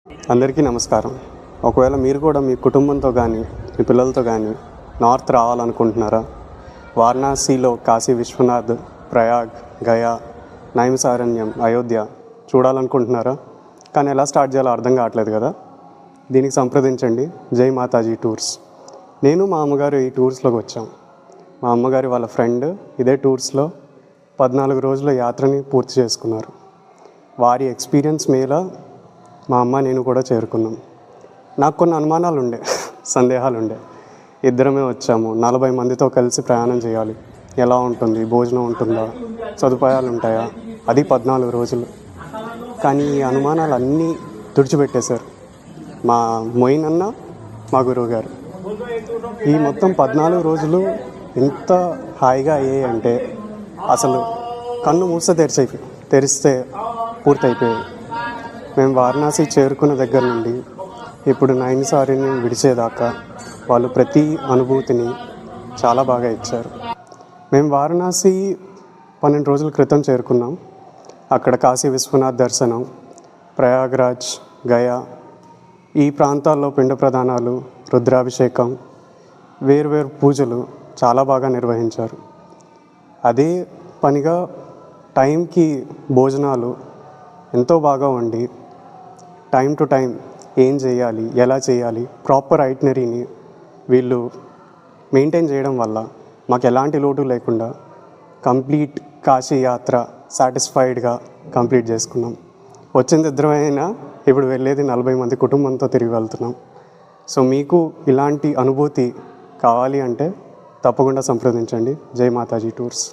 అందరికీ నమస్కారం. ఒకవేళ మీరు కూడా మీ కుటుంబంతో కానీ మీ పిల్లలతో కానీ నార్త్ రావాలనుకుంటున్నారా? వారణాసిలో కాశీ విశ్వనాథ్, ప్రయాగ్, గయా, నైమిసారణ్యం, అయోధ్య చూడాలనుకుంటున్నారా? కానీ ఎలా స్టార్ట్ చేయాలో అర్థం కావట్లేదు కదా? దీనికి సంప్రదించండి జై మాతాజీ టూర్స్. నేను మా అమ్మగారు ఈ టూర్స్లోకి వచ్చాం. మా అమ్మగారి వాళ్ళ ఫ్రెండ్ ఇదే టూర్స్లో 14 రోజుల యాత్రని పూర్తి చేసుకున్నారు. వారి ఎక్స్పీరియన్స్ మీద మా అమ్మ నేను కూడా చేరుకున్నాం. నాకు కొన్ని అనుమానాలు ఉండే, సందేహాలు ఉండే. ఇద్దరమే వచ్చాము, 40 మందితో కలిసి ప్రయాణం చేయాలి, ఎలా ఉంటుంది, భోజనం ఉంటుందా, సదుపాయాలు ఉంటాయా, అది 14 రోజులు. కానీ ఈ అనుమానాలు అన్నీ తుడిచిపెట్టేశారు మా మొయిన్ అన్న, మా గురువు గారు. ఈ మొత్తం 14 రోజులు ఎంత హాయిగా అయ్యాయి అంటే అసలు కన్ను మూస్తే తెరిస్తే పూర్తయిపోయాయి. మేము వారణాసి చేరుకున్న దగ్గర నుండి ఇప్పుడు నైమిసారణ్యం విడిచేదాకా వాళ్ళు ప్రతి అనుభూతిని చాలా బాగా ఇచ్చారు. మేము వారణాసి 12 రోజుల క్రితం చేరుకున్నాం. అక్కడ కాశీ విశ్వనాథ్ దర్శనం, ప్రయాగ్రాజ్, గయా ఈ ప్రాంతాల్లో పిండ ప్రదానాలు, రుద్రాభిషేకం, వేరువేరు పూజలు చాలా బాగా నిర్వహించారు. అదే పనిగా టైంకి భోజనాలు ఎంతో బాగా వండి టైం టు టైం ఏం చేయాలి, ఎలా చేయాలి, ప్రాపర్ ఐటినరీని వీళ్ళు మెయింటైన్ చేయడం వల్ల మాకు ఎలాంటి లోటు లేకుండా కంప్లీట్ కాశీ యాత్ర సాటిస్ఫైడ్గా కంప్లీట్ చేసుకున్నాం. వచ్చింది ఇద్దరమైనా ఇప్పుడు వెళ్ళేది 40 మంది కుటుంబంతో తిరిగి వెళ్తున్నాం. సో మీకు ఇలాంటి అనుభూతి కావాలి అంటే తప్పకుండా సంప్రదించండి జై మాతాజీ టూర్స్.